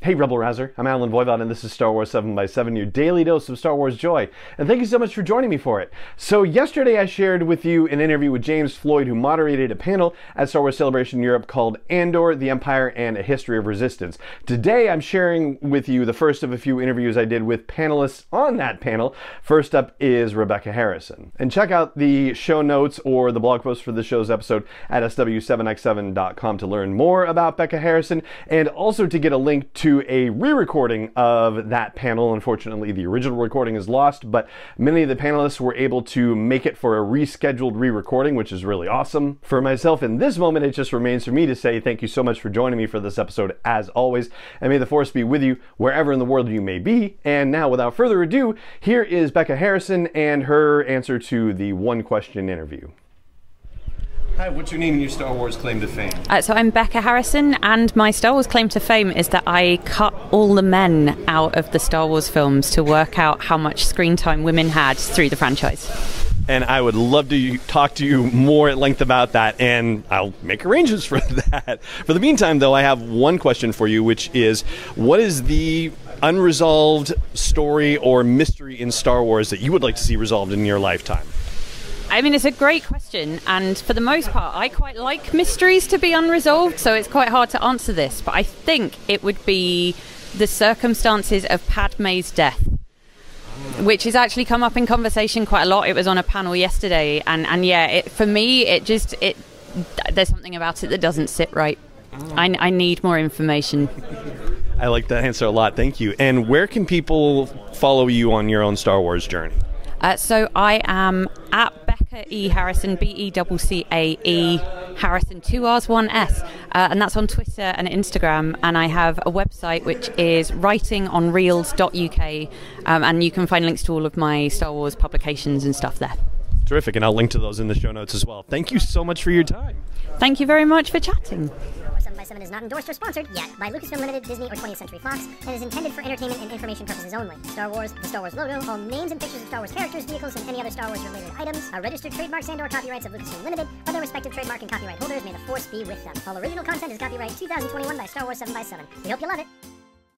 Hey Rebel Rouser, I'm Alan Voivod and this is Star Wars 7x7, your daily dose of Star Wars joy. And thank you so much for joining me for it. So yesterday I shared with you an interview with James Floyd, who moderated a panel at Star Wars Celebration Europe called Andor, the Empire, and a History of Resistance. Today I'm sharing with you the first of a few interviews I did with panelists on that panel. First up is Rebecca Harrison. And check out the show notes or the blog post for this show's episode at SW7x7.com to learn more about Becca Harrison, and also to get a link to a re-recording of that panel. Unfortunately, the original recording is lost, but many of the panelists were able to make it for a rescheduled re-recording, which is really awesome. For myself, in this moment, it just remains for me to say thank you so much for joining me for this episode, as always, and may the Force be with you wherever in the world you may be. And now, without further ado, here is Becca Harrison and her answer to the one-question interview. Hi, what's your name and your Star Wars claim to fame? So I'm Becca Harrison, and my Star Wars claim to fame is that I cut all the men out of the Star Wars films to work out how much screen time women had through the franchise. And I would love to talk to you more at length about that, and I'll make arrangements for that. For the meantime, though, I have one question for you, which is, what is the unresolved story or mystery in Star Wars that you would like to see resolved in your lifetime? I mean, it's a great question, and for the most part, I quite like mysteries to be unresolved, so it's quite hard to answer this, but I think it would be the circumstances of Padme's death, which has actually come up in conversation quite a lot. It was on a panel yesterday, and yeah, for me, there's something about it that doesn't sit right. I need more information. I like that answer a lot, thank you. And where can people follow you on your own Star Wars journey? So I am at Becca E. Harrison, B-E-C-C-A-E, Harrison, 2 R's, 1 S, and that's on Twitter and Instagram, and I have a website which is writingonreels.uk, and you can find links to all of my Star Wars publications and stuff there. Terrific, and I'll link to those in the show notes as well. Thank you so much for your time. Thank you very much for chatting. 7x7 is not endorsed or sponsored yet by Lucasfilm Limited, Disney, or 20th Century Fox, and is intended for entertainment and information purposes only. Star Wars, the Star Wars logo, all names and pictures of Star Wars characters, vehicles, and any other Star Wars related items are registered trademarks and/or copyrights of Lucasfilm Limited, or their respective trademark and copyright holders. May the Force be with them. All original content is copyright 2021 by Star Wars 7x7. We hope you love it.